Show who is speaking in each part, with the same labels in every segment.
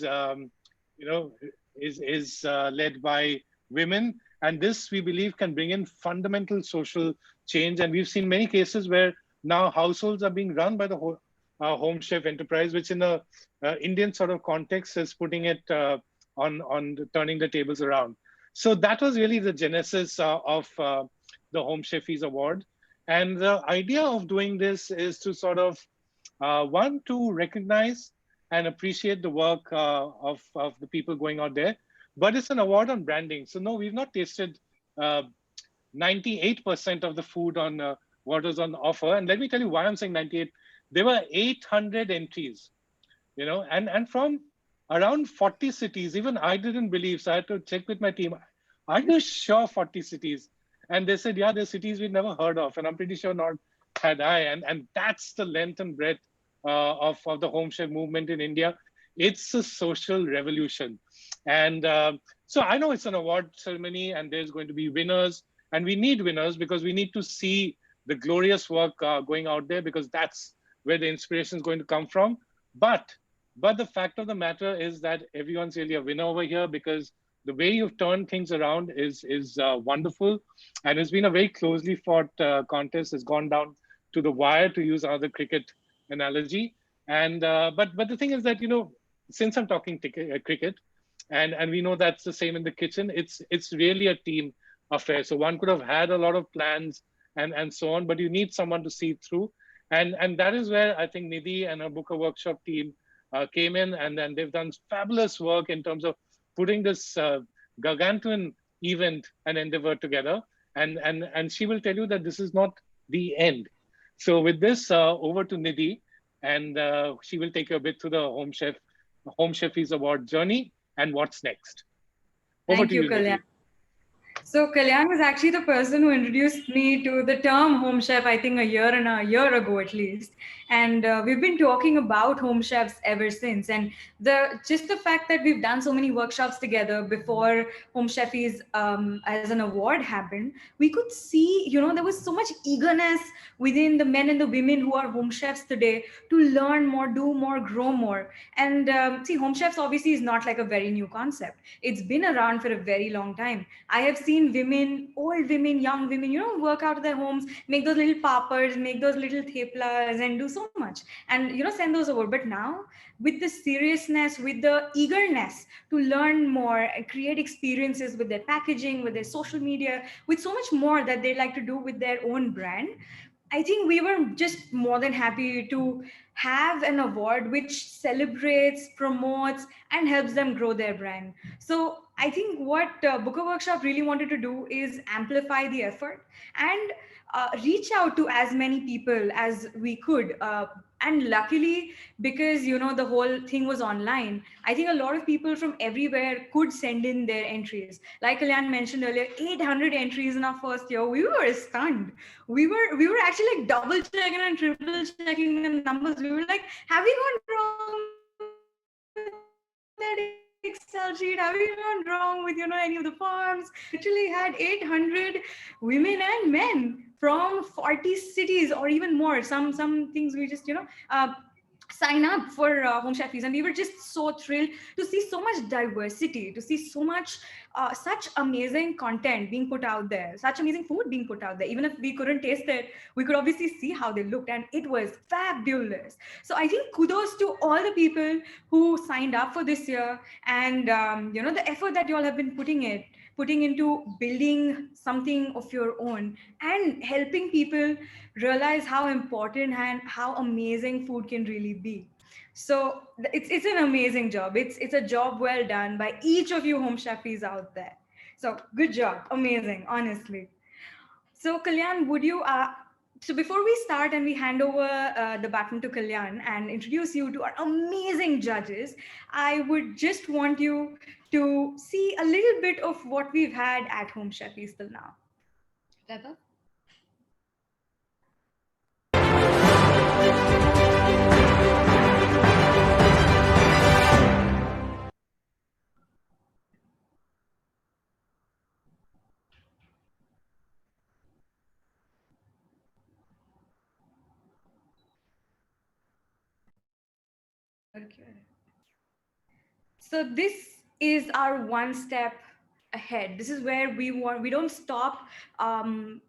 Speaker 1: um, you know, is led by women, and this we believe can bring in fundamental social change. And we've seen many cases where now households are being run by the home chef enterprise, which in a Indian sort of context is putting it on turning the tables around. So that was really the genesis of the Home Cheffies Award. And the idea of doing this is to sort of one, to recognize and appreciate the work of the people going out there. But it's an award on branding. So no, we've not tasted uh, 98% of the food on what was on offer. And let me tell you why I'm saying 98. There were 800 entries, and from around 40 cities. Even I didn't believe, so I had to check with my team. Are you sure 40 cities? And they said, yeah, there's cities we'd never heard of, and I'm pretty sure not had I. And that's the length and breadth of the home chef movement in India. It's a social revolution. And so I know it's an award ceremony, and there's going to be winners, and we need winners because we need to see the glorious work going out there, because that's where the inspiration is going to come from. But the fact of the matter is that everyone's really a winner over here, because the way you've turned things around is wonderful, and it's been a very closely fought contest. It's gone down to the wire, to use another cricket analogy. And but the thing is that, since I'm talking cricket, and we know that's the same in the kitchen. It's really a team affair. So one could have had a lot of plans and so on, but you need someone to see through. And that is where I think Nidhi and her Booker Workshop team came in, and then they've done fabulous work in terms of putting this gargantuan event and endeavor together. And she will tell you that this is not the end. So with this, over to Nidhi, and she will take you a bit through the Home Cheffies Award journey and what's next. Over
Speaker 2: Thank
Speaker 1: to
Speaker 2: you,
Speaker 1: you,
Speaker 2: Kalyan.
Speaker 1: Nidhi.
Speaker 2: So Kalyan was actually the person who introduced me to the term home chef, I think a year ago at least. And we've been talking about home chefs ever since. And the fact that we've done so many workshops together before Home Cheffies as an award happened, we could see, there was so much eagerness within the men and the women who are home chefs today to learn more, do more, grow more. And see, home chefs obviously is not like a very new concept. It's been around for a very long time. I have seen women, old women, young women, work out of their homes, make those little papads, make those little theplas, and do so much, and send those over. But now, with the seriousness, with the eagerness to learn more and create experiences with their packaging, with their social media, with so much more that they like to do with their own brand, I think we were just more than happy to have an award which celebrates, promotes, and helps them grow their brand. So I think what Booker Workshop really wanted to do is amplify the effort and reach out to as many people as we could. And luckily, because the whole thing was online, I think a lot of people from everywhere could send in their entries. Like Kalyan mentioned earlier, 800 entries in our first year. We were stunned. We were actually like double checking and triple checking the numbers. We were like, have we gone wrong with that Excel sheet? Have we gone wrong with any of the forms? We literally had 800 women and men from 40 cities or even more. Some things we just sign up for Home Cheffies, and we were just so thrilled to see so much diversity, to see so much such amazing content being put out there, such amazing food being put out there. Even if we couldn't taste it, we could obviously see how they looked, and it was fabulous. So I think kudos to all the people who signed up for this year, and the effort that you all have been putting into building something of your own and helping people realize how important and how amazing food can really be. So it's an amazing job. It's a job well done by each of you home chefs out there. So good job, amazing, honestly. So Kalyan, would you so before we start and we hand over the baton to Kalyan and introduce you to our amazing judges, I would just want you to see a little bit of what we've had at Home Chefs till now. Rata? Okay. So this is our one step ahead. This is where we don't stop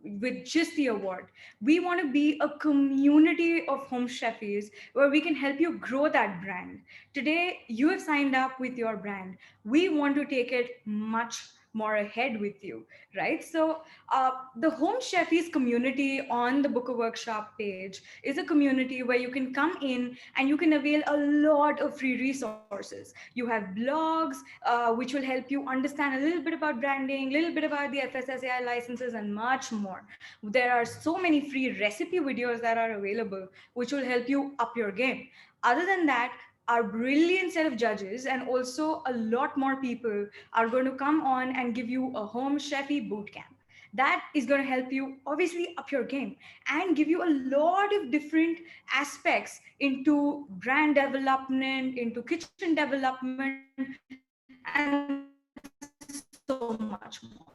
Speaker 2: with just the award. We want to be a community of home chefs where we can help you grow that brand. Today you have signed up with your brand. We want to take it much more ahead with you, right? So the Home Cheffies community on the Booker Workshop page is a community where you can come in and you can avail a lot of free resources. You have blogs, which will help you understand a little bit about branding, a little bit about the FSSAI licenses, and much more. There are so many free recipe videos that are available, which will help you up your game. Other than that, our brilliant set of judges and also a lot more people are going to come on and give you a home chefy boot camp that is going to help you obviously up your game and give you a lot of different aspects into brand development, into kitchen development, and so much more.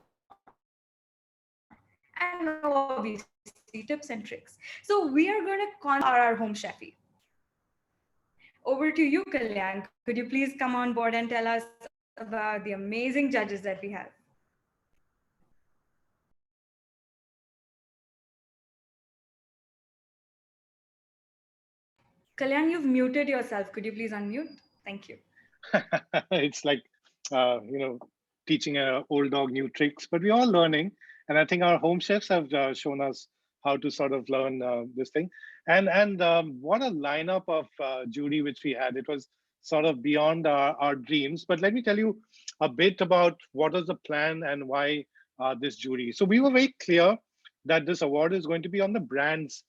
Speaker 2: And obviously tips and tricks. So we are going to concentrate on our home chefy. Over to you, Kalyan. Could you please come on board and tell us about the amazing judges that we have? Kalyan, you've muted yourself. Could you please unmute? Thank you.
Speaker 1: It's like you know, teaching a old dog new tricks, but we're all learning, and I think our home chefs have shown us how to sort of learn this thing. And what a lineup of jury which we had. It was sort of beyond our dreams. But let me tell you a bit about what was the plan and why this jury. So we were very clear that this award is going to be on the brands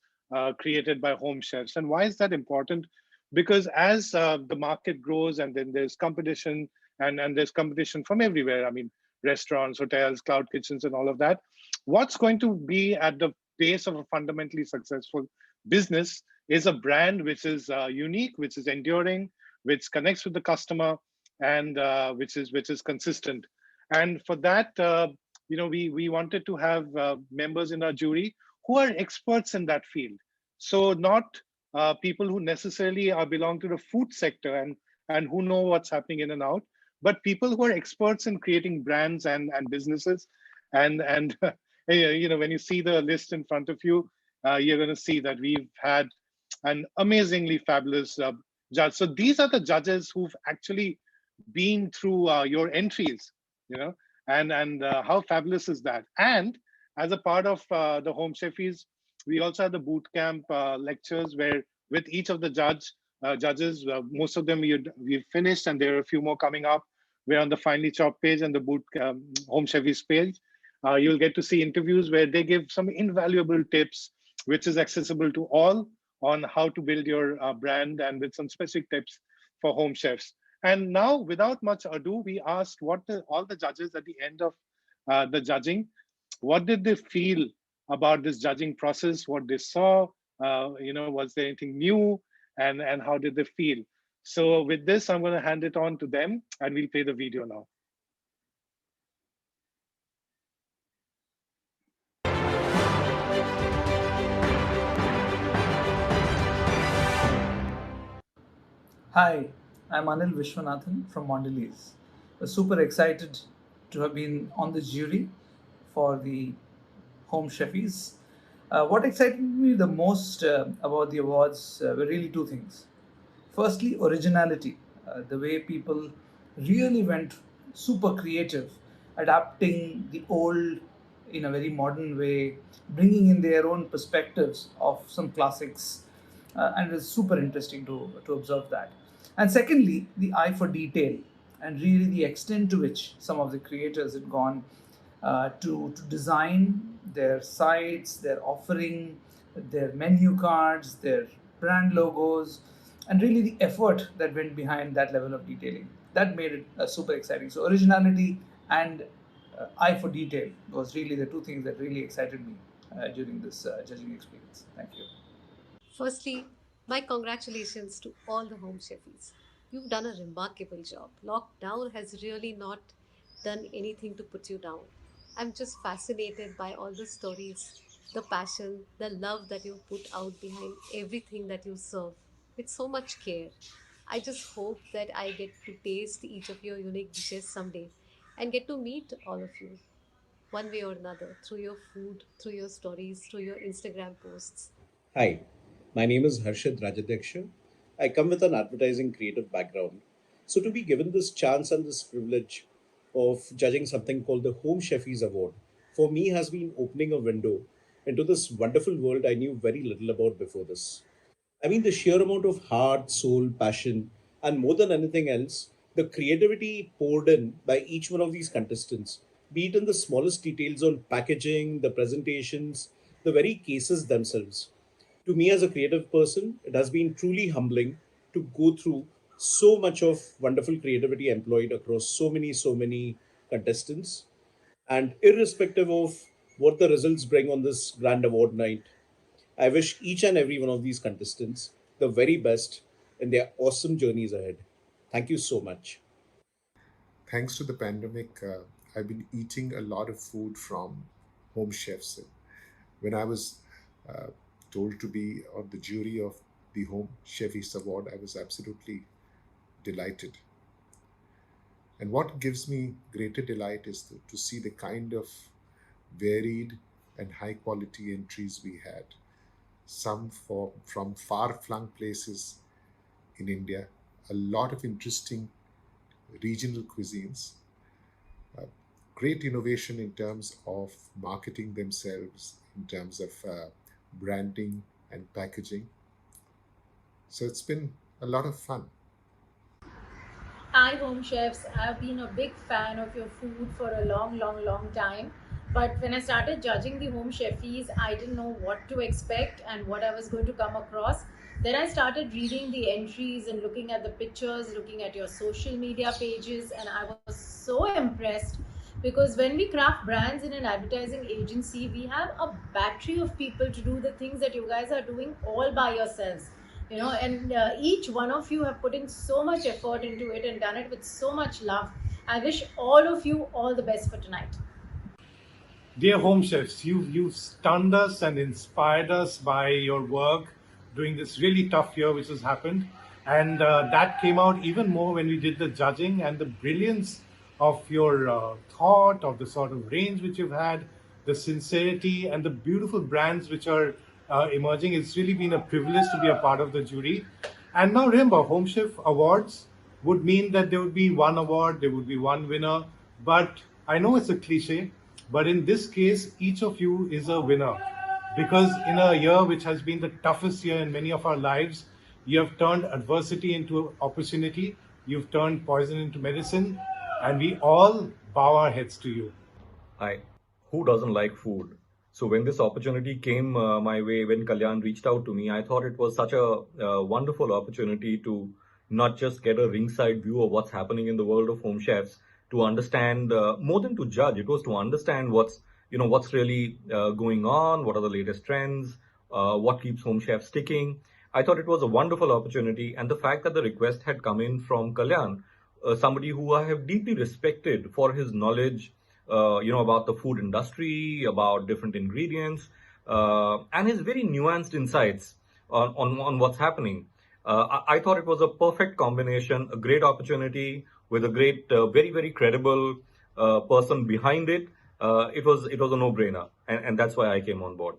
Speaker 1: created by home chefs. And why is that important? Because as the market grows, and then there's competition, and there's competition from everywhere. I mean, restaurants, hotels, cloud kitchens, and all of that. What's going to be at the base of a fundamentally successful business is a brand which is unique, which is enduring, which connects with the customer, and which is consistent. And for that, we wanted to have members in our jury who are experts in that field. So not people who necessarily belong to the food sector and who know what's happening in and out, but people who are experts in creating brands and businesses. And when you see the list in front of you, you're going to see that we've had an amazingly fabulous judge. So these are the judges who've actually been through your entries, you know, and how fabulous is that? And as a part of the Home Cheffies, we also had the boot camp lectures where with each of the judges, most of them we've finished, and there are a few more coming up. We're on the Finely Chopped page and the boot Home Cheffies page. You'll get to see interviews where they give some invaluable tips, which is accessible to all, on how to build your brand, and with some specific tips for home chefs. And now, without much ado, we asked all the judges at the end of the judging, what did they feel about this judging process, what they saw, was there anything new, and how did they feel? So with this, I'm going to hand it on to them, and we'll play the video now.
Speaker 3: Hi, I'm Anil Vishwanathan from Mondelez. We're super excited to have been on the jury for the Home Cheffies. What excited me the most about the awards were really two things. Firstly, originality, the way people really went super creative, adapting the old in a very modern way, bringing in their own perspectives of some classics, and it's super interesting to observe that. And secondly, the eye for detail, and really the extent to which some of the creators had gone to design their sites, their offering, their menu cards, their brand logos, and really the effort that went behind that level of detailing. That made it super exciting. So, originality and eye for detail was really the two things that really excited me during this judging experience. Thank you.
Speaker 4: Firstly, my congratulations to all the home chefs. You've done a remarkable job. Lockdown has really not done anything to put you down. I'm just fascinated by all the stories, the passion, the love that you put out behind everything that you serve with so much care. I just hope that I get to taste each of your unique dishes someday and get to meet all of you one way or another through your food, through your stories, through your Instagram posts.
Speaker 5: Hi, my name is Harshad Rajadhyaksha. I come with an advertising creative background. So, to be given this chance and this privilege of judging something called the Home Cheffies Award, for me has been opening a window into this wonderful world I knew very little about before this. I mean, the sheer amount of heart, soul, passion, and more than anything else, the creativity poured in by each one of these contestants, be it in the smallest details on packaging, the presentations, the very cases themselves. To me, as a creative person, it has been truly humbling to go through so much of wonderful creativity employed across so many contestants. And irrespective of what the results bring on this grand award night, I wish each and every one of these contestants the very best in their awesome journeys ahead. Thank you so much.
Speaker 6: Thanks to the pandemic, I've been eating a lot of food from home chefs. When I was uh, told to be on the jury of the Home Cheffies Award, I was absolutely delighted. And what gives me greater delight is to see the kind of varied and high quality entries we had. Some from far flung places in India, a lot of interesting regional cuisines, uh, great innovation in terms of marketing themselves, in terms of branding and packaging. So it's been a lot of fun.
Speaker 7: Hi, home chefs. I've been a big fan of your food for a long, long, long time. But when I started judging the home chefs, I didn't know what to expect and what I was going to come across. Then I started reading the entries and looking at the pictures, looking at your social media pages, and I was so impressed because when we craft brands in an advertising agency, we have a battery of people to do the things that you guys are doing all by yourselves, and each one of you have put in so much effort into it and done it with so much love. I wish all of you all the best for tonight.
Speaker 1: Dear home chefs, you've stunned us and inspired us by your work during this really tough year which has happened, and that came out even more when we did the judging and the brilliance of your thought, of the sort of range which you've had, the sincerity and the beautiful brands which are emerging. It's really been a privilege to be a part of the jury. And now remember, Home Chef Awards would mean that there would be one award, there would be one winner. But I know it's a cliche, but in this case, each of you is a winner. Because in a year which has been the toughest year in many of our lives, you have turned adversity into opportunity, you've turned poison into medicine, and we all bow our heads to you.
Speaker 8: I who doesn't like food? So when this opportunity came my way, when Kalyan reached out to me, I thought it was such a wonderful opportunity to not just get a ringside view of what's happening in the world of home chefs, to understand more than to judge. It was to understand what's really going on, what are the latest trends, what keeps home chefs sticking. I thought it was a wonderful opportunity, and the fact that the request had come in from Kalyan, somebody who I have deeply respected for his knowledge, about the food industry, about different ingredients, and his very nuanced insights on what's happening. I thought it was a perfect combination, a great opportunity with a great, very, very credible person behind it. It was a no-brainer, and that's why I came on board.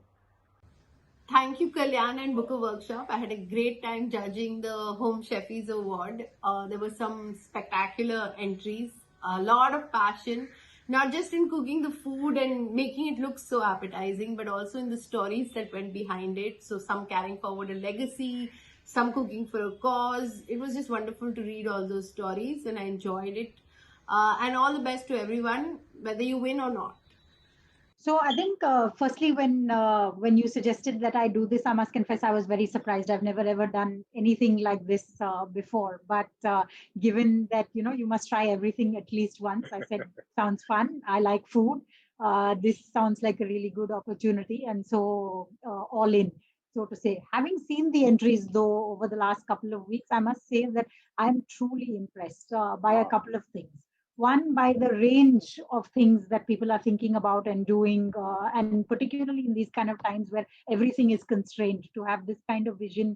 Speaker 9: Thank you, Kalyan and Booker Workshop. I had a great time judging the Home Cheffies Award. There were some spectacular entries, a lot of passion, not just in cooking the food and making it look so appetizing, but also in the stories that went behind it. So, some carrying forward a legacy, some cooking for a cause. It was just wonderful to read all those stories, and I enjoyed it. And all the best to everyone, whether you win or not.
Speaker 10: So I think, firstly, when you suggested that I do this, I must confess I was very surprised. I've never ever done anything like this before. But given that you must try everything at least once, I said sounds fun. I like food. This sounds like a really good opportunity, and so all in. So to say, having seen the entries though over the last couple of weeks, I must say that I'm truly impressed by a couple of things. One, by the range of things that people are thinking about and doing, and particularly in these kind of times where everything is constrained, to have this kind of vision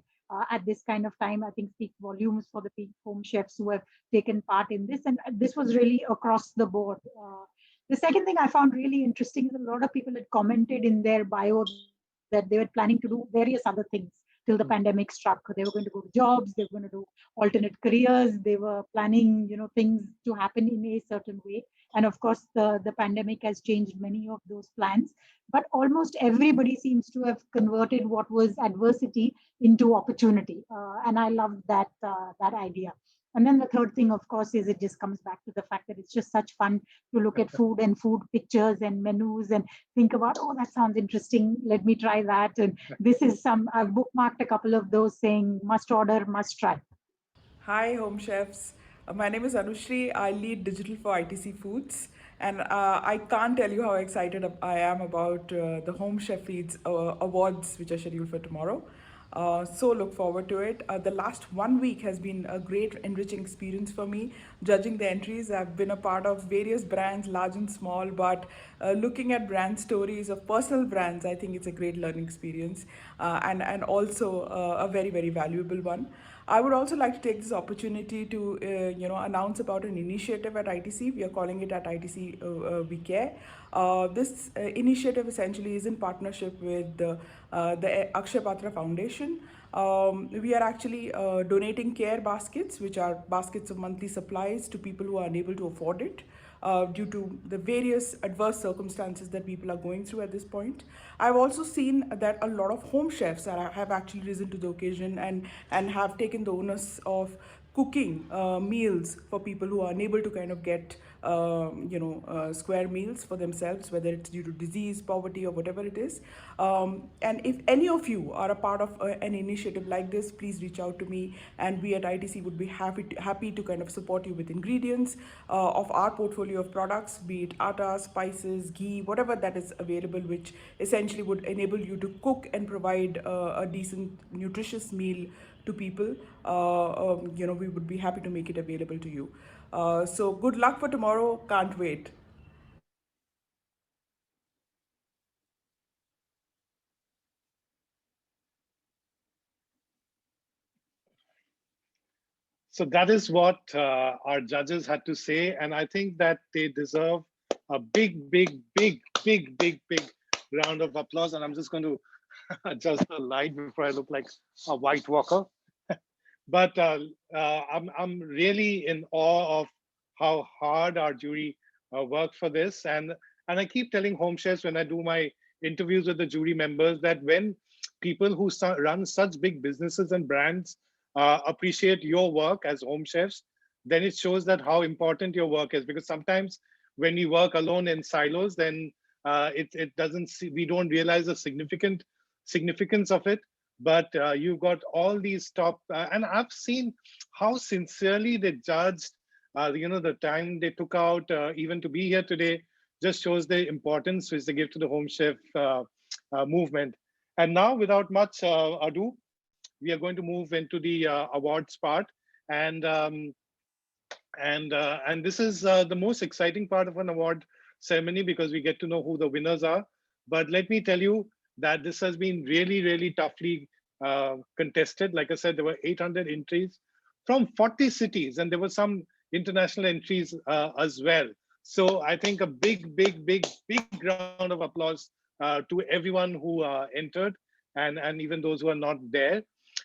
Speaker 10: at this kind of time, I think speak volumes for the home chefs who have taken part in this. And this was really across the board. The second thing I found really interesting is a lot of people had commented in their bio that they were planning to do various other things till the pandemic struck. They were going to go to jobs, they were going to do alternate careers, they were planning, things to happen in a certain way. And of course, the pandemic has changed many of those plans. But almost everybody seems to have converted what was adversity into opportunity, and I love that idea. And then the third thing, of course, is it just comes back to the fact that it's just such fun to look at food and food pictures and menus and think about, oh, that sounds interesting. Let me try that. And this is I've bookmarked a couple of those saying must order, must try.
Speaker 11: Hi, Home Chefs. My name is Anushri. I lead digital for ITC Foods. And I can't tell you how excited I am about the Home Cheffies awards, which are scheduled for tomorrow. So look forward to it. The last 1 week has been a great enriching experience for me. Judging the entries, I've been a part of various brands, large and small, but looking at brand stories of personal brands, I think it's a great learning experience, and also a very, very valuable one. I would also like to take this opportunity to, announce about an initiative at ITC. We are calling it at ITC We Care. This initiative essentially is in partnership with the Akshay Patra Foundation. We are actually donating care baskets, which are baskets of monthly supplies to people who are unable to afford it. Due to the various adverse circumstances that people are going through at this point. I've also seen that a lot of home chefs have actually risen to the occasion and have taken the onus of cooking meals for people who are unable to kind of get square meals for themselves, whether it's due to disease, poverty, or whatever it is. And if any of you are a part of an initiative like this, please reach out to me, and we at ITC would be happy to kind of support you with ingredients of our portfolio of products, be it atta, spices, ghee, whatever that is available, which essentially would enable you to cook and provide a decent, nutritious meal to people. We would be happy to make it available to you. So good luck for tomorrow. Can't wait.
Speaker 1: So that is what our judges had to say. And I think that they deserve a big, big, big, big, big, big round of applause. And I'm just going to adjust the light before I look like a white walker. But I'm really in awe of how hard our jury worked for this. And I keep telling home chefs when I do my interviews with the jury members that when people who run such big businesses and brands appreciate your work as home chefs, then it shows that how important your work is. Because sometimes when we work alone in silos, then it doesn't see, we don't realize the significance of it. But you've got all these top, and I've seen how sincerely they judged. The time they took out even to be here today just shows the importance which they give to the home chef movement. And now, without much ado, we are going to move into the awards part, and and this is the most exciting part of an award ceremony because we get to know who the winners are. But let me tell you that this has been really, really toughly contested. Like I said, there were 800 entries from 40 cities, and there were some international entries as well. So I think a big, big, big, big round of applause to everyone who entered, and even those who are not there.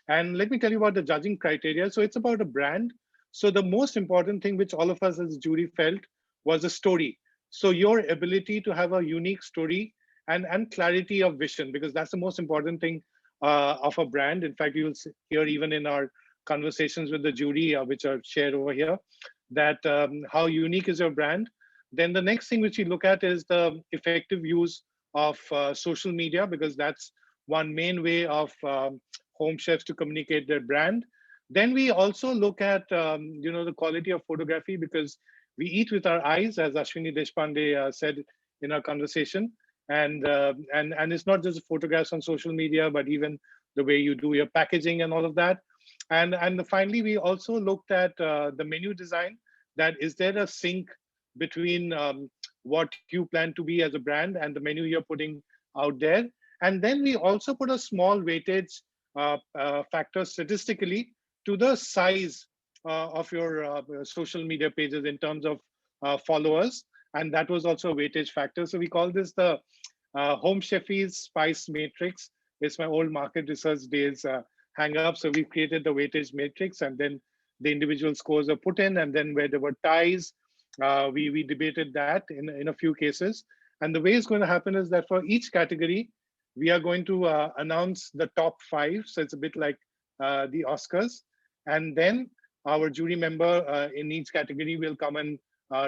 Speaker 1: And let me tell you about the judging criteria. So it's about a brand. So the most important thing which all of us as jury felt was a story. So your ability to have a unique story and clarity of vision, because that's the most important thing of a brand. In fact, you'll hear even in our conversations with the jury, which are shared over here, that how unique is your brand. Then the next thing which we look at is the effective use of social media, because that's one main way of home chefs to communicate their brand. Then we also look at the quality of photography, because we eat with our eyes, as Ashwini Deshpande said in our conversation, and it's not just photographs on social media, but even the way you do your packaging and all of that. And finally, we also looked at the menu design. That is there a sync between what you plan to be as a brand and the menu you're putting out there? And then we also put a small weightage factor statistically to the size of your social media pages in terms of followers, and that was also a weightage factor. So we call this the Home Cheffies Spice Matrix. It's my old market research days hang up. So we created the weightage matrix, and then the individual scores are put in, and then where there were ties, we debated that in a few cases. And the way it's going to happen is that for each category, we are going to announce the top 5. So it's a bit like the Oscars. And then our jury member in each category will come and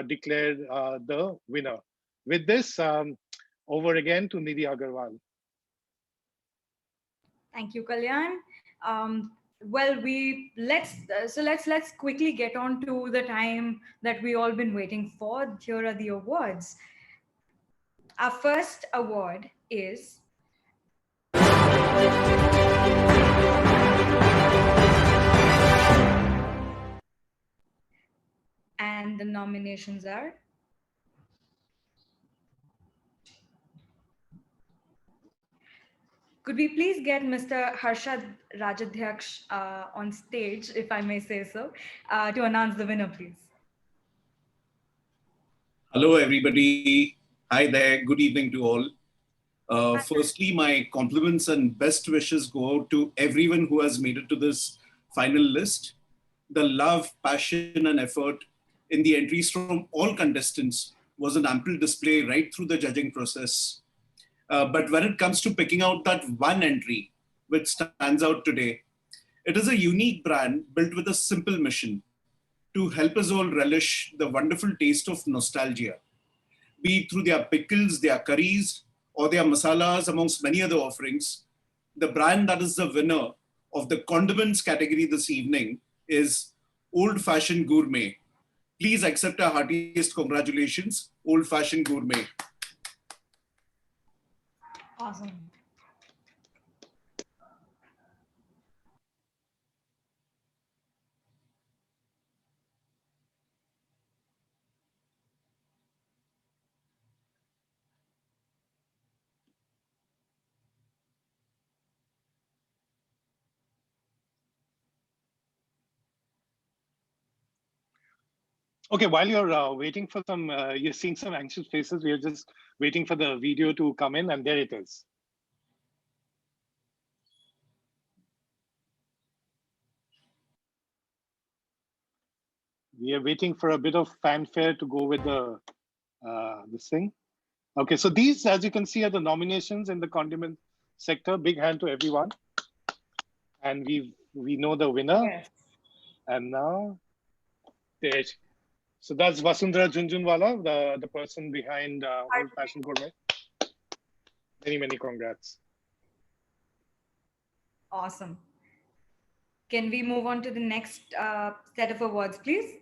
Speaker 1: declare the winner. With this, over again to Nidhi Agarwal.
Speaker 2: Thank you, Kalyan. Well, let's quickly get on to the time that we all been waiting for. Here are the awards. Our first award is and the nominations are could we please get Mr. Harshad Rajadhyaksh on stage, if I may say so, to announce the winner, please?
Speaker 5: Hello, everybody. Hi there. Good evening to all. Firstly, my compliments and best wishes go out to everyone who has made it to this final list. The love, passion, and effort in the entries from all contestants was an ample display right through the judging process. But when it comes to picking out that one entry which stands out today, it is a unique brand built with a simple mission to help us all relish the wonderful taste of nostalgia, be it through their pickles, their curries, or their masalas, amongst many other offerings. The brand that is the winner of the condiments category this evening is Old Fashioned Gourmet. Please accept our heartiest congratulations, Old Fashioned Gourmet.
Speaker 2: Awesome.
Speaker 1: Okay, while you're waiting for some, you're seeing some anxious faces. We are just waiting for the video to come in, and there it is. We are waiting for a bit of fanfare to go with the this thing. Okay, so these, as you can see, are the nominations in the condiment sector. Big hand to everyone, and we know the winner.
Speaker 2: Yes.
Speaker 1: And now, there. So that's Vasundhara Junjunwala, the person behind Old Fashioned Gourmet. Many congrats.
Speaker 2: Awesome. Can we move on to the next set of awards, please?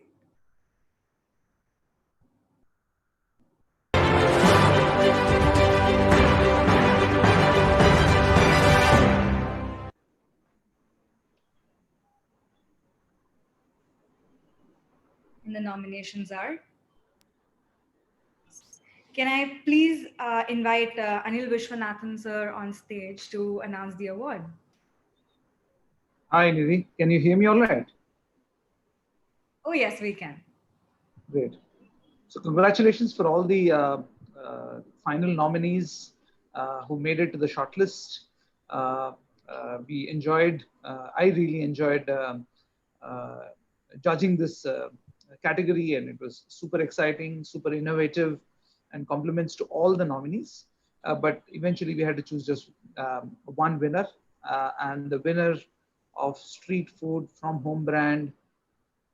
Speaker 2: And the nominations are. Can I please invite Anil Vishwanathan sir on stage to announce the award?
Speaker 3: Hi, Nidhi. Can you hear me all right?
Speaker 2: Oh, yes, we can.
Speaker 3: Great. So congratulations for all the final nominees who made it to the shortlist. We enjoyed, I really enjoyed judging this category, and it was super exciting, super innovative, and compliments to all the nominees. But eventually we had to choose just one winner, and the winner of street food from home brand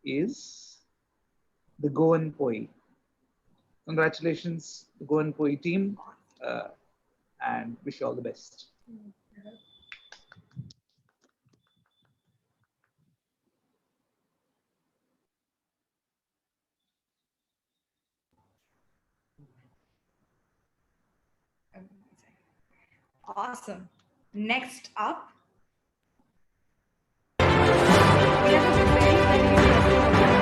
Speaker 3: is the Go and Poi. Congratulations, the Go and Poi team, and wish you all the best.
Speaker 2: Awesome. Next up, we have a very interesting award.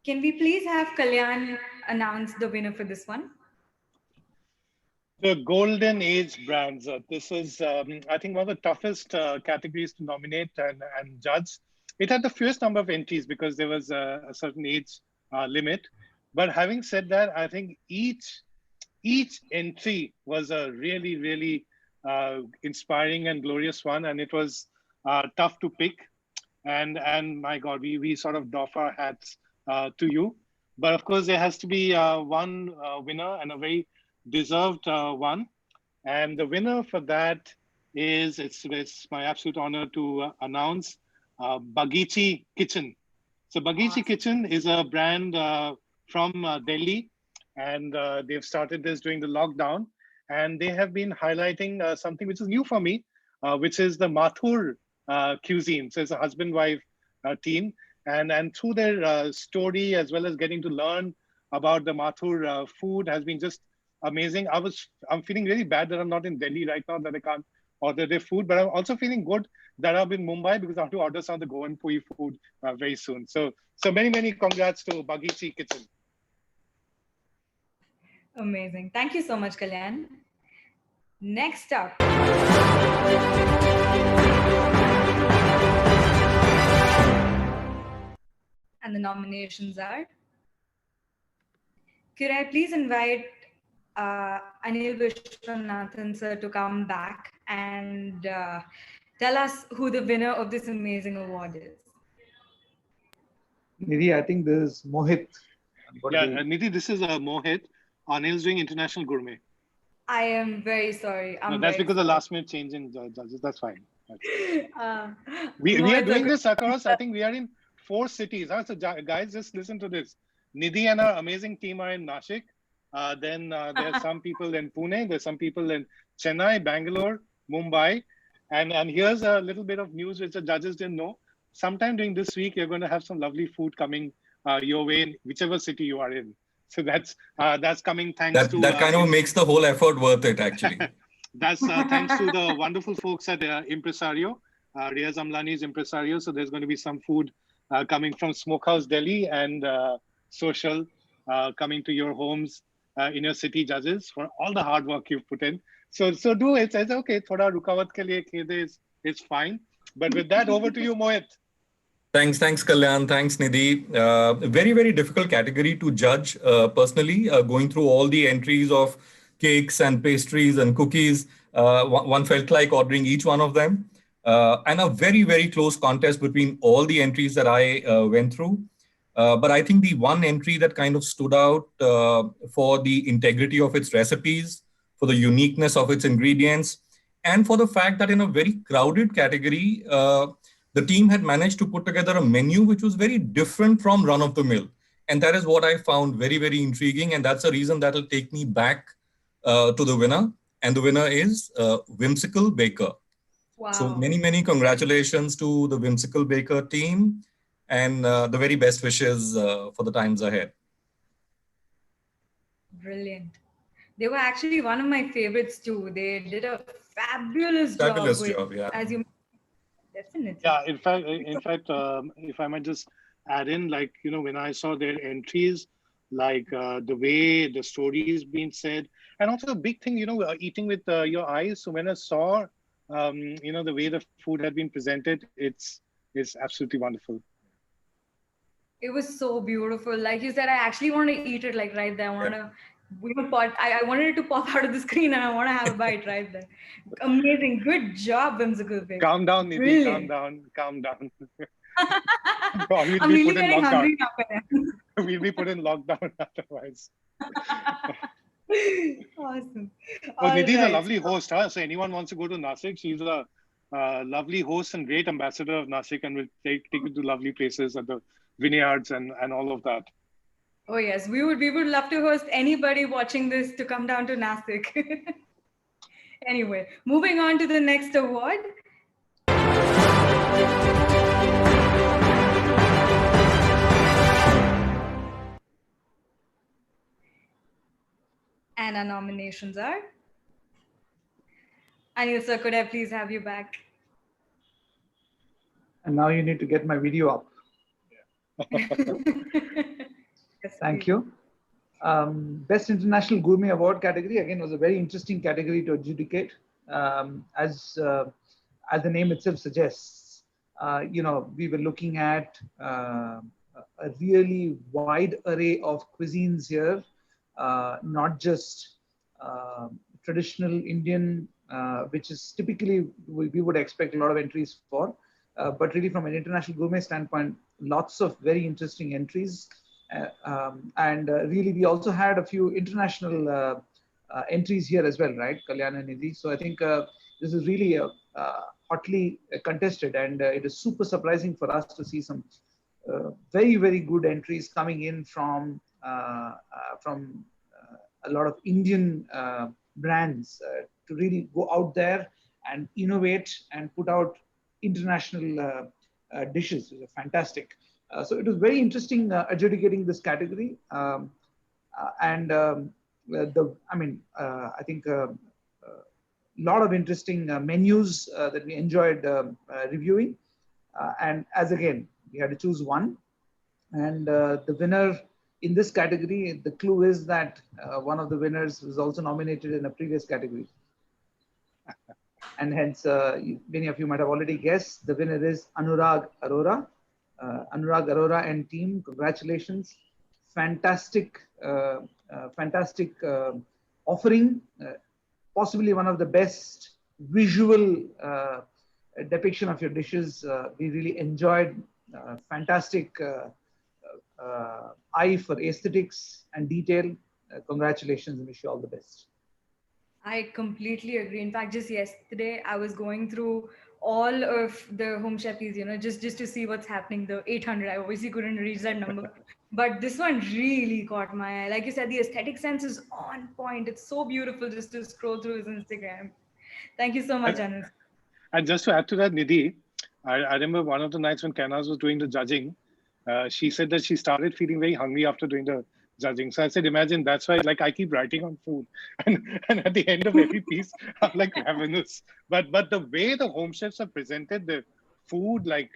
Speaker 2: Can we please have Kalyan announce the winner for this one?
Speaker 1: The Golden Age brands. This is, I think, one of the toughest categories to nominate and judge. It had the fewest number of entries because there was a certain age limit. But having said that, I think each entry was a really, really inspiring and glorious one, and it was tough to pick. And my God, we sort of doff our hats to you. But of course, there has to be one winner, and a very deserved one. And the winner for that is, it's my absolute honor to announce Bagichi Kitchen. So Bagichi Kitchen is a brand from Delhi, and they've started this during the lockdown. And they have been highlighting something which is new for me, which is the Mathur cuisine. So it's a husband-wife team. And through their story, as well as getting to learn about the Mathur food, has been just amazing. I'm feeling really bad that I'm not in Delhi right now, that I can't order their food, but I'm also feeling good that I'm in Mumbai because I have to order some of the Goan Pui food very soon. So many congrats to Bagichi Kitchen.
Speaker 2: Amazing. Thank you so much, Kalyan. Next up. And the nominations are, could I please invite Anil Vishwanathan sir to come back and tell us who the winner of this amazing award is?
Speaker 3: Nidhi, I think this is Mohit.
Speaker 1: Yeah, Nidhi, this is Mohit. Anil's doing International Gourmet.
Speaker 2: I am very sorry.
Speaker 1: No, that's because the last minute change in judges. That's fine. We are doing this across, I think we are in 4 cities. Huh? So guys, just listen to this. Nidhi and our amazing team are in Nashik. Then there's some people in Pune. There's some people in Chennai, Bangalore, Mumbai. And here's a little bit of news which the judges didn't know. Sometime during this week, you're going to have some lovely food coming your way in whichever city you are in. So that's coming thanks to...
Speaker 8: That kind of makes the whole effort worth it, actually.
Speaker 1: That's thanks to the wonderful folks at Impresario, Riaz Amlani's Impresario. So there's going to be some food coming from Smokehouse Delhi and Social coming to your homes in your city, judges, for all the hard work you've put in. So do it. It's okay. Thoda rukawat ke liye khede is fine. But with that, over to you, Mohit.
Speaker 8: Thanks, Kalyan. Thanks, Nidhi. Very, very difficult category to judge personally, going through all the entries of cakes and pastries and cookies. One felt like ordering each one of them. And a very, very close contest between all the entries that I went through. But I think the one entry that kind of stood out for the integrity of its recipes, for the uniqueness of its ingredients, and for the fact that in a very crowded category, the team had managed to put together a menu which was very different from run-of-the-mill. And that is what I found very, very intriguing. And that's a reason that will take me back to the winner. And the winner is Whimsical Baker.
Speaker 2: Wow.
Speaker 8: So many congratulations to the Whimsical Baker team, and the very best wishes for the times ahead.
Speaker 2: Brilliant. They were actually one of my favorites too. They did a fabulous job.
Speaker 8: Yeah.
Speaker 2: As you definitely.
Speaker 1: Yeah, in fact, if I might just add in, like, when I saw their entries, like the way the story is being said, and also a big thing, eating with your eyes. So when I saw, the way the food had been presented, it's absolutely wonderful.
Speaker 2: It was so beautiful. Like you said, I actually want to eat it like right there. I wanted it to pop out of the screen and I want to have a bite right there. Amazing. Good job, Whimsical Baker.
Speaker 1: Calm down, Nidhi.
Speaker 2: Brilliant.
Speaker 1: Calm down.
Speaker 2: I'm really getting hungry now.
Speaker 1: We'll be put in lockdown otherwise.
Speaker 2: Awesome.
Speaker 1: Well, Nidhi's a lovely host. Huh? So anyone wants to go to Nashik, she's a lovely host and great ambassador of Nashik, and will take you to lovely places at the vineyards and all of that.
Speaker 2: Oh yes, we would love to host anybody watching this to come down to Nashik. Anyway, moving on to the next award. And our nominations are... Anil sir, could I please have you back?
Speaker 3: And now you need to get my video up. Thank you. Best International Gourmet Award category, again, was a very interesting category to adjudicate. As the name itself suggests, we were looking at a really wide array of cuisines here, not just traditional Indian, which is typically we would expect a lot of entries for, but really from an international gourmet standpoint, lots of very interesting entries. And really, we also had a few international entries here as well, right, Kalyan and Nidhi? So I think this is really hotly contested, and it is super surprising for us to see some very, very good entries coming in from a lot of Indian brands to really go out there and innovate and put out international dishes, which are fantastic. So it was very interesting adjudicating this category. I think a lot of interesting menus that we enjoyed reviewing. And as again, we had to choose one. And the winner in this category, the clue is that one of the winners was also nominated in a previous category. And hence, many of you might have already guessed, the winner is Anurag Arora. Anurag Arora and team, congratulations. Fantastic, fantastic offering, possibly one of the best visual depiction of your dishes. We really enjoyed fantastic eye for aesthetics and detail. Congratulations and wish you all the best.
Speaker 2: I completely agree. In fact, just yesterday, I was going through all of the Home Cheffies, just to see what's happening. The 800, I obviously couldn't reach that number. But this one really caught my eye. Like you said, the aesthetic sense is on point. It's so beautiful just to scroll through his Instagram. Thank you so much, Anil.
Speaker 1: And just to add to that, Nidhi, I remember one of the nights when Kanaz was doing the judging, she said that she started feeling very hungry after doing the judging. So I said, imagine, that's why like I keep writing on food. And at the end of every piece, I'm like ravenous. But the way the home chefs have presented the food, like,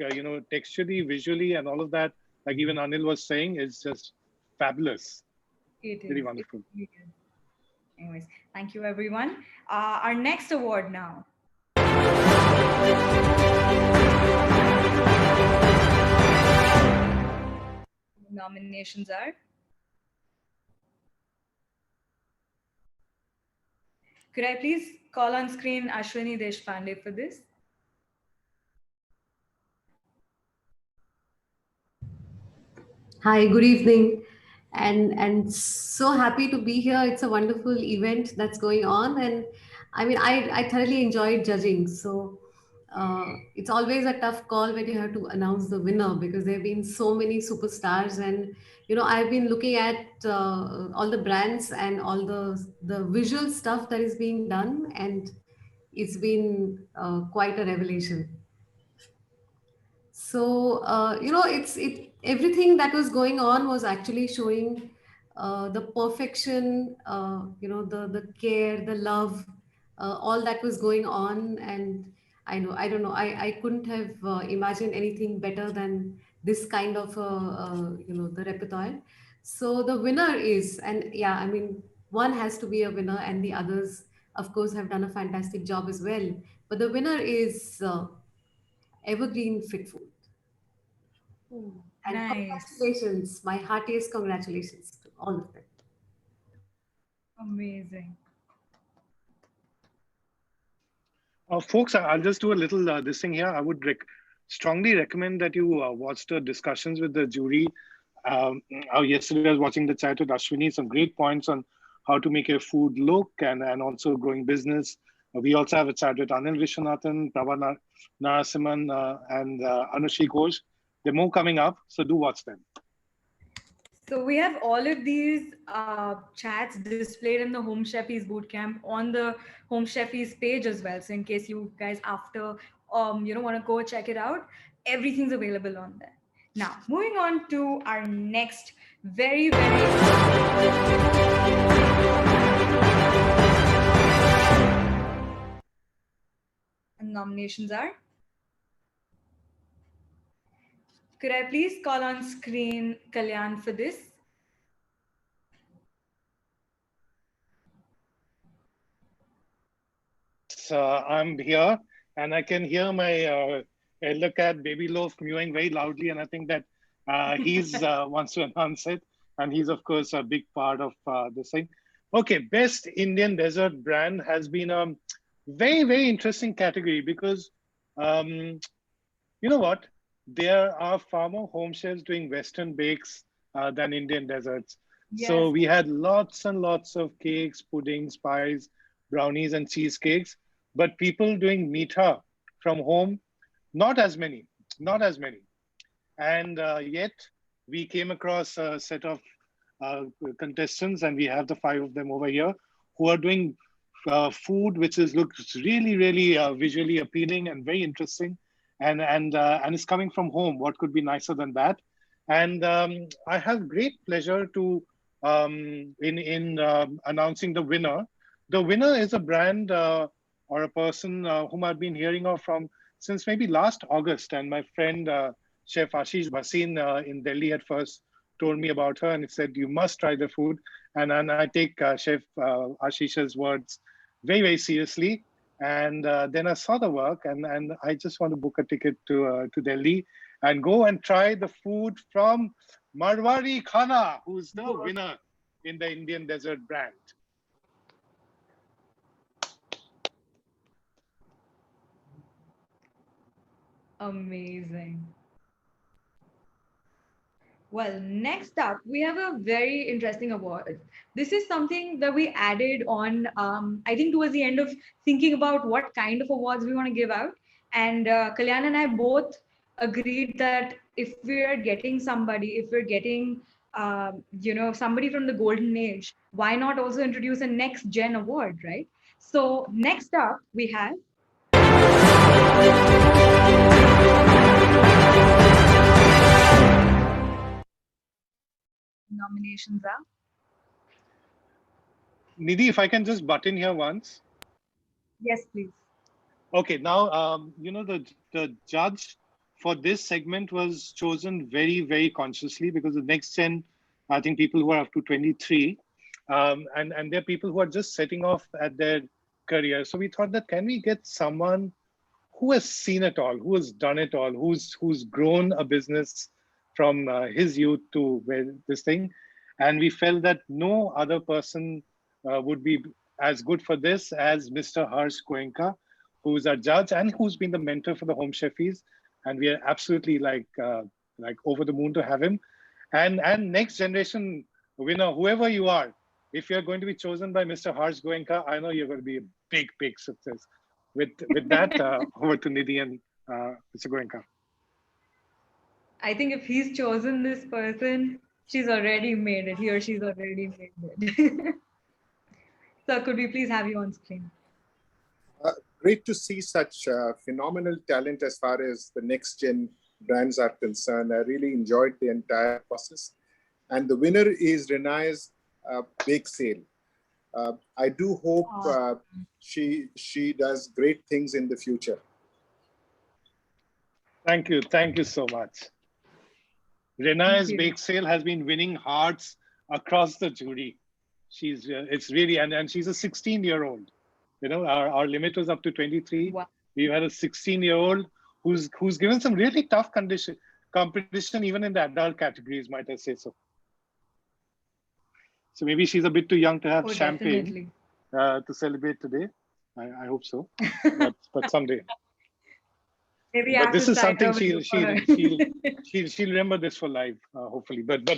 Speaker 1: texturally, visually, and all of that, like even Anil was saying, is just fabulous.
Speaker 2: It is.
Speaker 1: Really wonderful.
Speaker 2: Anyways, thank you, everyone. Our next award now. Nominations are Could I please call on screen Ashwini Deshpande for this?
Speaker 4: Hi, good evening, and so happy to be here. It's a wonderful event that's going on, and I mean, I thoroughly enjoyed judging. So it's always a tough call when you have to announce the winner because there have been so many superstars, and I've been looking at all the brands and all the visual stuff that is being done, and it's been quite a revelation. So it's everything that was going on was actually showing the perfection, the care, the love, all that was going on. And I don't know, I couldn't have imagined anything better than this kind of the repertoire. So the winner is, and yeah, I mean, one has to be a winner, and the others of course have done a fantastic job as well, but the winner is Evergreen Fit Food. And
Speaker 2: Nice.
Speaker 4: congratulations, my heartiest congratulations to all of them.
Speaker 2: Amazing.
Speaker 1: Folks, I'll just do a little this thing here. I would strongly recommend that you watch the discussions with the jury. Yesterday I was watching the chat with Ashwini, some great points on how to make your food look and also growing business. We also have a chat with Anil Vishwanathan, Prabha Narasimhan, and Anushri Ghosh. There are more coming up, so do watch them.
Speaker 2: So we have all of these chats displayed in the Home Cheffies Bootcamp on the Home Cheffies page as well. So in case you guys after want to go check it out, everything's available on there. Now, moving on to our next very, and nominations are. Could I please call on screen Kalyan for this?
Speaker 1: yes, I'm here, and I can hear my elder cat, Baby Loaf, mewing very loudly, and I think that he's wants to announce it, and he's of course a big part of this thing. Okay, best Indian dessert brand has been a very interesting category because um, you know what? There are far more home chefs doing Western bakes than Indian desserts. So
Speaker 2: Yes.
Speaker 1: we had lots and lots of cakes, puddings, pies, brownies, and cheesecakes. But people doing meetha from home, not as many, not as many. And yet we came across a set of uh, contestants, and we have the five of them over here who are doing food which is looks really visually appealing and very interesting, and it's coming from home. What could be nicer than that? And I have great pleasure to in announcing the winner. The winner is a brand or a person whom I've been hearing of from since maybe last August, and my friend Chef Ashish Bhasin in Delhi at first told me about her, and it said you must try the food. And I take Chef Ashish's words very seriously. And then I saw the work, and I just want to book a ticket to Delhi and go and try the food from Marwari Khana, who's the winner in the Indian Desert brand.
Speaker 2: Amazing. Well, next up, we have a very interesting award. This is something that we added on, I think, towards the end of thinking about what kind of awards we want to give out. And Kalyan and I both agreed that if we're getting somebody, if we're getting, somebody from the golden age, why not also introduce a next gen award, right? So next up, we have nominations are.
Speaker 1: Nidhi, if I can just butt in here once.
Speaker 2: Yes, please.
Speaker 1: Okay, now the judge for this segment was chosen very consciously because the next gen, I think people who are up to 23, and they're people who are just setting off at their career. So we thought that can we get someone who has seen it all, who has done it all, who's grown a business from his youth to where this thing, and we felt that no other person would be as good for this as Mr. Harsh Goenka, who's our judge and who's been the mentor for the Home Cheffies, and we are absolutely like over the moon to have him. And next generation winner, whoever you are, if you're going to be chosen by Mr. Harsh Goenka, I know you're going to be a big success. With that, over to Nidhi and Mr. Goenka.
Speaker 2: I think if he's chosen this person, she's already made it. He or she's already made it. So could we please have you on screen?
Speaker 6: Great to see such phenomenal talent as far as the next gen brands are concerned. I really enjoyed the entire process. And the winner is Rena's bake sale. I do hope she does great things in the future.
Speaker 1: Thank you so much. Rena's bake sale has been winning hearts across the jury. It's really, and she's a 16-year-old. You know, our limit was up to 23.
Speaker 2: Wow.
Speaker 1: We've had a 16-year-old who's given some really tough competition even in the adult categories, might I say so. So maybe she's a bit too young to have champagne to celebrate today. I hope so, but someday.
Speaker 2: Maybe
Speaker 1: but this is something she'll remember this for life, hopefully. But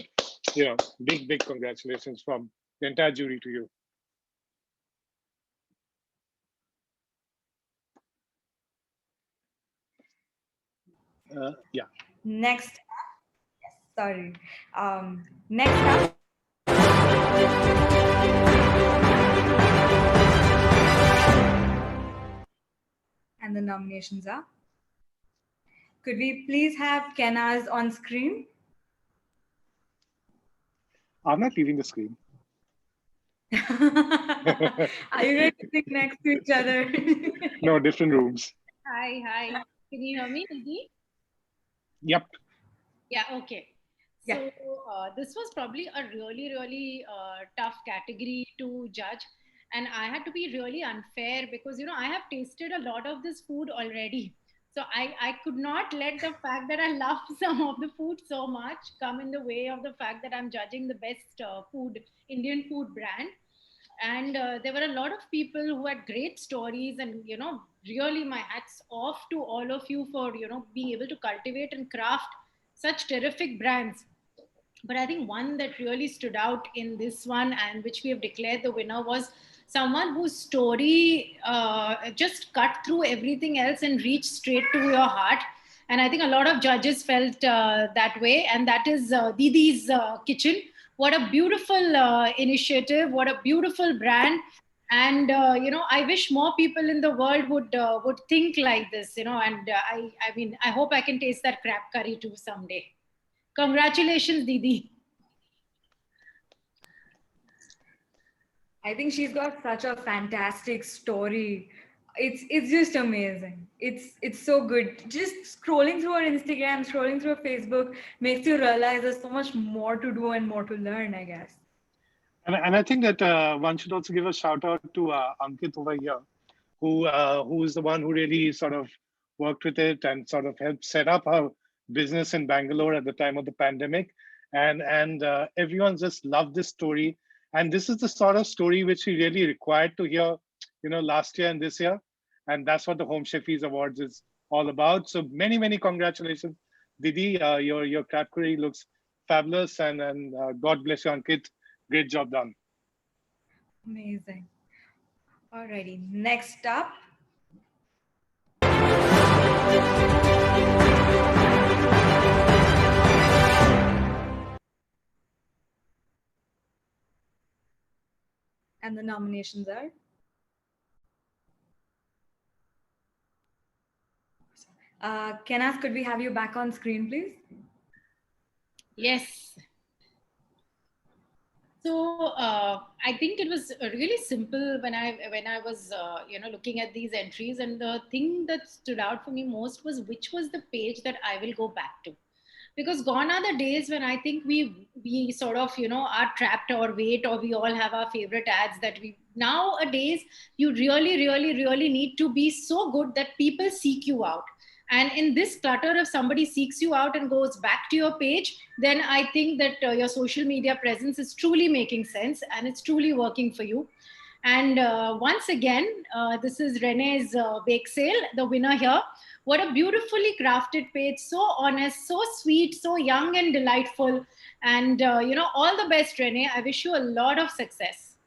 Speaker 1: you know, big congratulations from the entire jury to you. Yeah.
Speaker 2: Next, yes, sorry. Next up. And the nominations are. Could we please have Kenaz on screen?
Speaker 1: I'm not leaving the screen.
Speaker 2: Are you guys sitting next to each other?
Speaker 1: No, different rooms.
Speaker 7: Hi. Can you hear me, Nidhi?
Speaker 1: Yep.
Speaker 7: Yeah, okay. So this was probably a really tough category to judge. and I had to be really unfair because I have tasted a lot of this food already. So I could not let the fact that I love some of the food so much come in the way of the fact that I'm judging the best Indian food brand. And there were a lot of people who had great stories, and really my hats off to all of you for being able to cultivate and craft such terrific brands. But I think one that really stood out in this one, and which we have declared the winner, was someone whose story just cut through everything else and reached straight to your heart. And I think a lot of judges felt that way, and that is Didi's Kitchen. What a beautiful initiative! What a beautiful brand! And I wish more people in the world would think like this. And I mean, I hope I can taste that crab curry too someday. Congratulations, Didi.
Speaker 2: I think she's got such a fantastic story. It's just amazing. It's so good. Just scrolling through her Instagram, scrolling through her Facebook makes you realize there's so much more to do and more to learn, I guess.
Speaker 1: And I think that one should also give a shout out to Ankit over here, who is the one who really sort of worked with it and sort of helped set up our business in Bangalore at the time of the pandemic. And everyone just loved this story. And this is the sort of story which we really required to hear, last year and this year. And that's what the Home Cheffies Awards is all about. So many congratulations, Didi. Your crab curry looks fabulous, and God bless you, Ankit. Great job done.
Speaker 2: Amazing. Alrighty, next up. And the nominations are? Kenas, could we have you back on screen, please?
Speaker 7: Yes. So I think it was really simple when I was looking at these entries, and the thing that stood out for me most was which was the page that I will go back to, because gone are the days when I think we sort of are trapped or wait, or we all have our favorite ads that we nowadays you really need to be so good that people seek you out. And in this clutter, if somebody seeks you out and goes back to your page, then I think that your social media presence is truly making sense and it's truly working for you. And once again, this is Renee's bake sale, the winner here. What a beautifully crafted page, so honest, so sweet, so young and delightful. And all the best, Renee. I wish you a lot of success.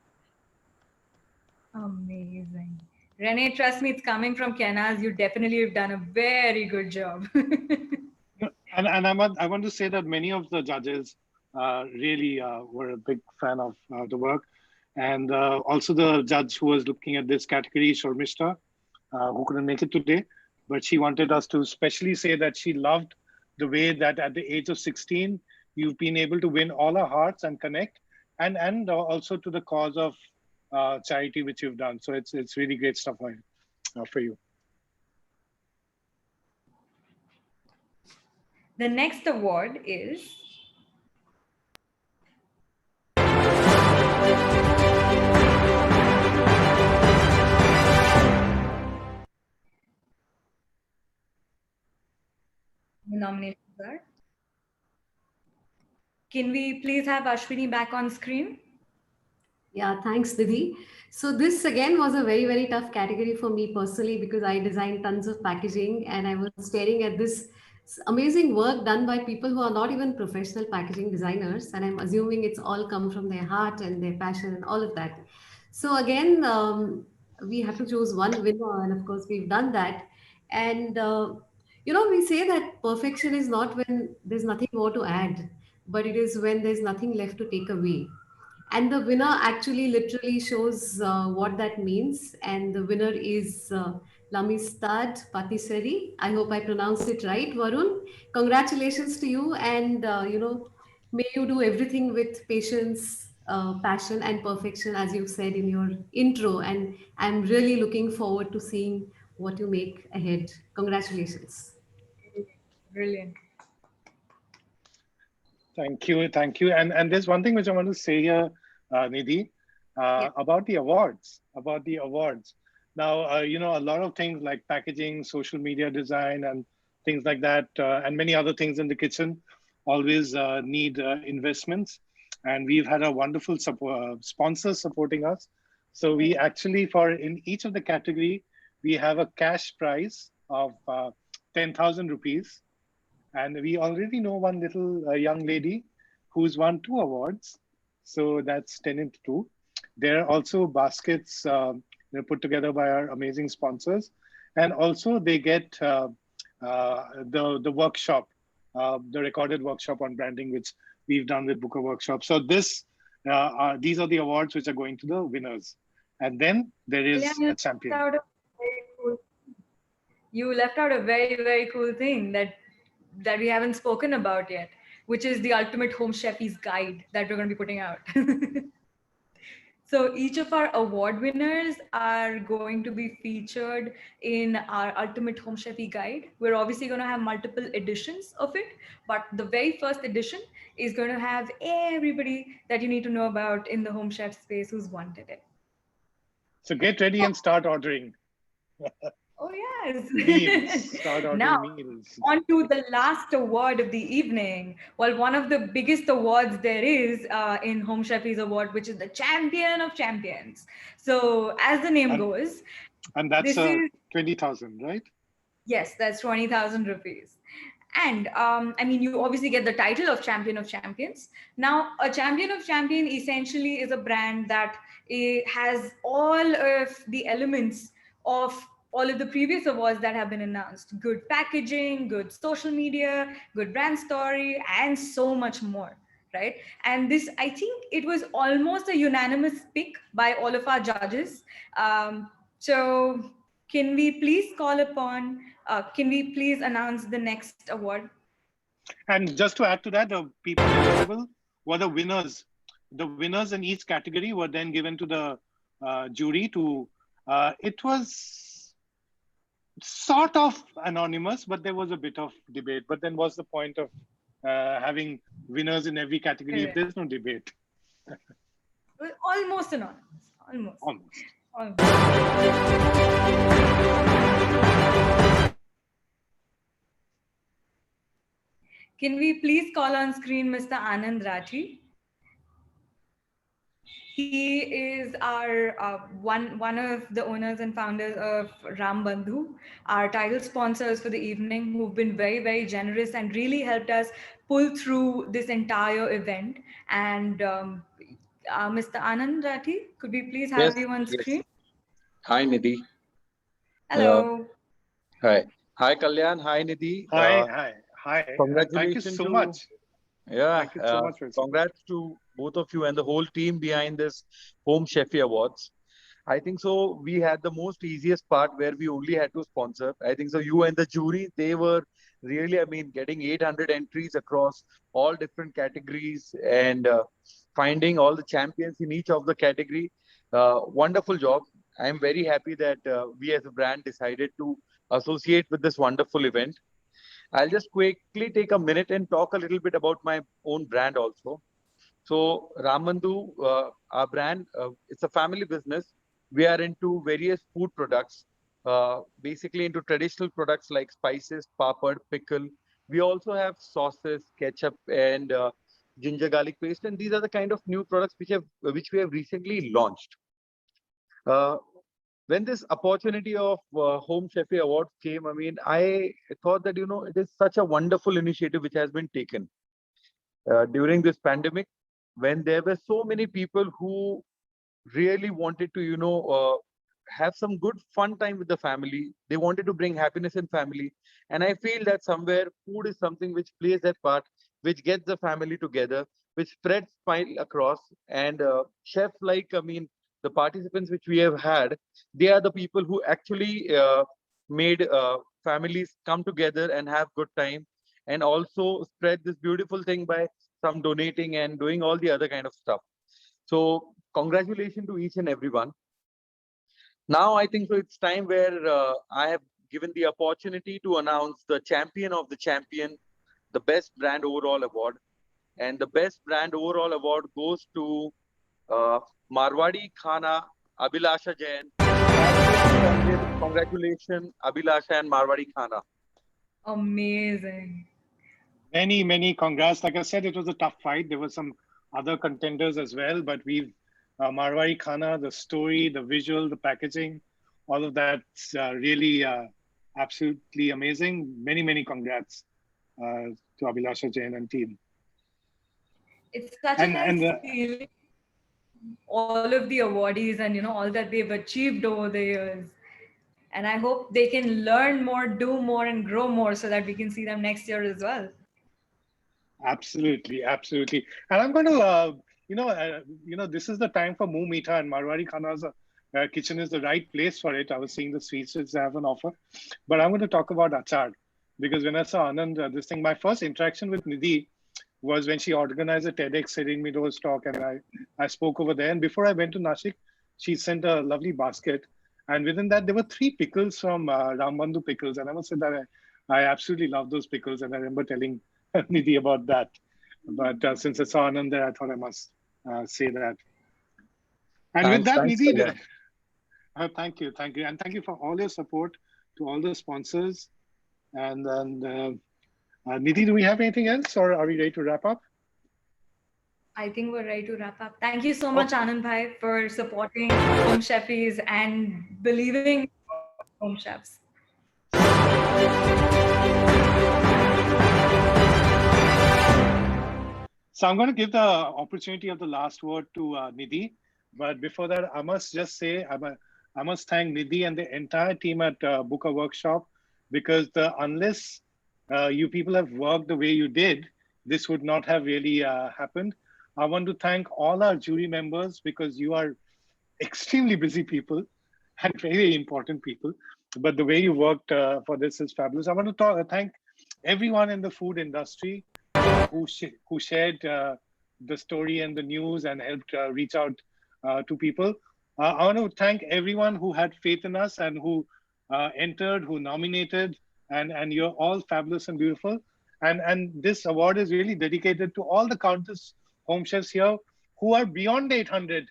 Speaker 2: Amazing. Renee, trust me, it's coming from Kenas. You definitely have done a very good job.
Speaker 1: And I want to say that many of the judges really were a big fan of the work. And also the judge who was looking at this category, Shormishta, who couldn't make it today, but she wanted us to specially say that she loved the way that at the age of 16, you've been able to win all our hearts and connect, and also to the cause of charity which you've done. So it's really great stuff for you.
Speaker 2: The next award is the nominations are. Can we please have Ashwini back on screen?
Speaker 4: Yeah, thanks, Didi. So this again was a very tough category for me personally because I designed tons of packaging and I was staring at this amazing work done by people who are not even professional packaging designers. And I'm assuming it's all come from their heart and their passion and all of that. So again, we have to choose one winner, and of course we've done that. And we say that perfection is not when there's nothing more to add, but it is when there's nothing left to take away. And the winner actually literally shows what that means. And the winner is Lamistad Patisserie. I hope I pronounced it right, Varun. Congratulations to you. And, may you do everything with patience, passion, and perfection, as you've said in your intro. And I'm really looking forward to seeing what you make ahead. Congratulations.
Speaker 2: Brilliant.
Speaker 1: Thank you. And there's one thing which I want to say here, Nidhi. about the awards. About the awards. Now, a lot of things like packaging, social media design, and things like that, and many other things in the kitchen always need investments. And we've had a wonderful sponsor supporting us. So we actually, for in each of the category, we have a cash prize of 10,000 rupees. And we already know one little young lady who's won 2 awards. So that's 10 into 2. There are also baskets put together by our amazing sponsors. And also they get the workshop, the recorded workshop on branding, which we've done with Booker Workshop. So these are the awards which are going to the winners. And then there is a champion.
Speaker 2: You left out a very, very cool thing that we haven't spoken about yet, which is the ultimate Home Cheffies guide that we're going to be putting out. So each of our award winners are going to be featured in our Ultimate Home Chefy Guide. We're obviously going to have multiple editions of it, but the very first edition is going to have everybody that you need to know about in the home chef space who's wanted it.
Speaker 1: So get ready and start ordering.
Speaker 2: Oh, yes.
Speaker 1: Meals. Start ordering
Speaker 2: Now,
Speaker 1: meals.
Speaker 2: on to the last award of the evening. Well, one of the biggest awards there is in Home Cheffies Award, which is the Champion of Champions. So, as the name goes,
Speaker 1: and that's 20,000, right?
Speaker 2: Yes, that's 20,000 rupees. And I mean, you obviously get the title of Champion of Champions. Now, a Champion of Champion essentially is a brand that has all of the elements of all of the previous awards that have been announced: good packaging, good social media, good brand story, and so much more, right? And this, I think it was almost a unanimous pick by all of our judges. So can we please call upon, can we please announce the next award?
Speaker 1: And just to add to that, the people eligible were the winners. The winners in each category were then given to the jury to, it was sort of anonymous, but there was a bit of debate. But then what's the point of having winners in every category if there's no debate?
Speaker 2: Well, almost anonymous. Almost. Can we please call on screen Mr. Anand Rathi? He is our one of the owners and founders of Ram Bandhu, our title sponsors for the evening, who've been very, very generous and really helped us pull through this entire event. And Mr. Anand Rathi, could we please have you on screen?
Speaker 12: Hi, Nidhi.
Speaker 2: Hello.
Speaker 12: Hi. Hi, Kalyan. Hi, Nidhi.
Speaker 1: Hi.
Speaker 12: Congratulations.
Speaker 1: Thank you so much.
Speaker 12: Yeah.
Speaker 1: Thank you so much.
Speaker 12: Congrats to both of you and the whole team behind this Home Chefy Awards. I think so. We had the most easiest part where we only had to sponsor. I think so. You and the jury, they were really, I mean, getting 800 entries across all different categories and finding all the champions in each of the category. Wonderful job. I'm very happy that we as a brand decided to associate with this wonderful event. I'll just quickly take a minute and talk a little bit about my own brand also. So Ram Bandhu, our brand, it's a family business. We are into various food products, basically into traditional products like spices, papad, pickle. We also have sauces, ketchup, and ginger garlic paste. And these are the kind of new products which we have recently launched. When this opportunity of Home Chefy Awards came, I mean, I thought that, it is such a wonderful initiative which has been taken during this pandemic, when there were so many people who really wanted to, have some good fun time with the family. They wanted to bring happiness in family. And I feel that somewhere food is something which plays that part, which gets the family together, which spreads smile across. And chefs like, I mean, the participants which we have had, they are the people who actually made families come together and have good time, and also spread this beautiful thing by some donating and doing all the other kind of stuff. So congratulations to each and everyone. Now I think so it's time where I have given the opportunity to announce the champion of the champion, the best brand overall award. And the best brand overall award goes to Marwadi Khana, Abhilasha Jain. Congratulations, Abhilasha and Marwadi Khana.
Speaker 2: Amazing.
Speaker 1: Many congrats. Like I said, it was a tough fight. There were some other contenders as well, but we've Marwari Khana, the story, the visual, the packaging, all of that's really absolutely amazing. Many congrats to Abhilasha Jain and team.
Speaker 2: It's such a nice feeling. All of the awardees and all that they've achieved over the years. And I hope they can learn more, do more, and grow more so that we can see them next year as well.
Speaker 1: Absolutely. And I'm going to, this is the time for Muh Meetha, and Marwari Khana's kitchen is the right place for it. I was seeing the sweets which they have an offer, but I'm going to talk about achar because when I saw Anand, this thing, my first interaction with Nidhi was when she organized a TEDx Sitting Meadows talk, and I spoke over there. And before I went to Nashik, she sent a lovely basket, and within that there were 3 pickles from Rambandhu Pickles, and I must say that I absolutely love those pickles, and I remember telling Nidhi about that. But since I saw Anand there, I thought I must say that. And with that, Nidhi, thank you, and thank you for all your support to all the sponsors. And Nidhi, do we have anything else, or are we ready to wrap up?
Speaker 2: I think we're ready to wrap up. Thank you so much, Anand Bhai, for supporting Home Cheffies and believing in Home Chefs.
Speaker 1: So I'm going to give the opportunity of the last word to Nidhi. But before that, I must just say, I must thank Nidhi and the entire team at Book a Workshop, because unless you people have worked the way you did, this would not have really happened. I want to thank all our jury members, because you are extremely busy people and very important people. But the way you worked for this is fabulous. I want to thank everyone in the food industry who shared the story and the news and helped reach out to people. I want to thank everyone who had faith in us and who entered, who nominated, and you're all fabulous and beautiful. And this award is really dedicated to all the countless home chefs here who are beyond 800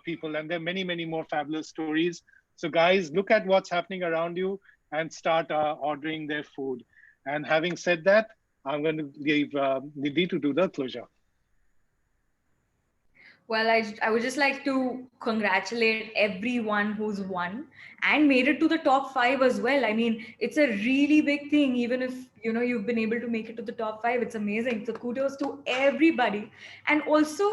Speaker 1: people, and there are many more fabulous stories. So guys, look at what's happening around you and start ordering their food. And having said that, I'm going to leave Nidhi to do the closure.
Speaker 2: Well, I would just like to congratulate everyone who's won and made it to the top 5 as well. I mean, it's a really big thing. Even if you've been able to make it to the top 5, it's amazing. So kudos to everybody. And also,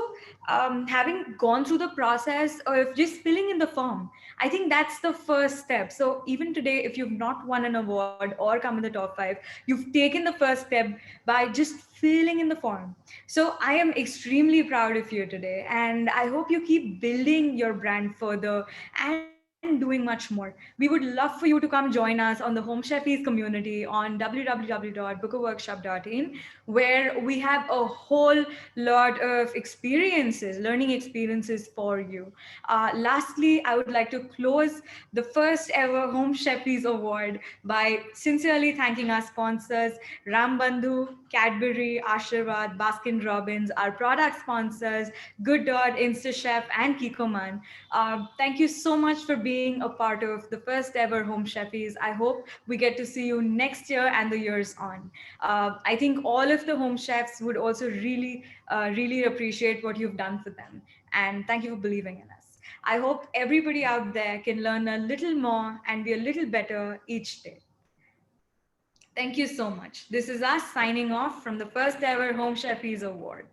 Speaker 2: having gone through the process of just filling in the form, I think that's the first step. So even today, if you've not won an award or come in the top 5, you've taken the first step by just filling in the form. So I am extremely proud of you today, and I hope you keep building your brand further and doing much more. We would love for you to come join us on the Home Cheffies community on www.bookaworkshop.in, where we have a whole lot of experiences, learning experiences for you. Lastly, I would like to close the first ever Home Cheffies Award by sincerely thanking our sponsors, Rambandhu, Cadbury, Ashirwad, Baskin Robbins, our product sponsors, Good Dot, InstaChef, and Kikoman. Thank you so much for being a part of the first ever Home Cheffies. I hope we get to see you next year and the years on. I think all of the home chefs would also really appreciate what you've done for them. And thank you for believing in us. I hope everybody out there can learn a little more and be a little better each day. Thank you so much. This is us signing off from the first ever Home Cheffies Award.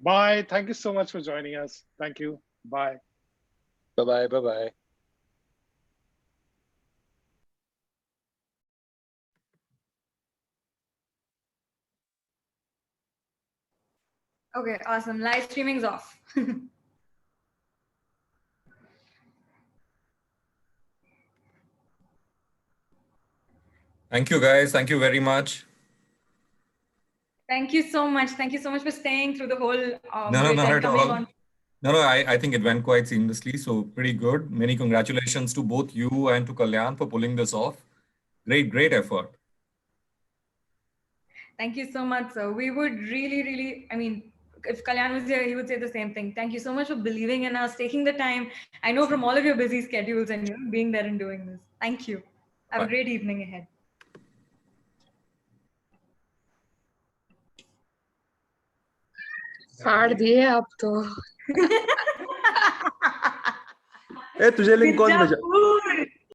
Speaker 1: Bye. Thank you so much for joining us. Thank you. Bye.
Speaker 12: Bye-bye. Bye-bye.
Speaker 2: Okay, awesome. Live streaming's off.
Speaker 13: Thank you, guys. Thank you very much.
Speaker 2: Thank you so much. Thank you so much for staying through the whole
Speaker 13: No, not at all.
Speaker 2: on.
Speaker 13: No, I think it went quite seamlessly, so pretty good. Many congratulations to both you and to Kalyan for pulling this off. Great effort.
Speaker 2: Thank you so much, sir. We would really, I mean, if Kalyan was here, he would say the same thing. Thank you so much for believing in us, taking the time. I know from all of your busy schedules and being there and doing this. Thank you. Have a great evening ahead.
Speaker 14: फाड़ दिए आप तो
Speaker 12: ए तुझे link कौन भेजा?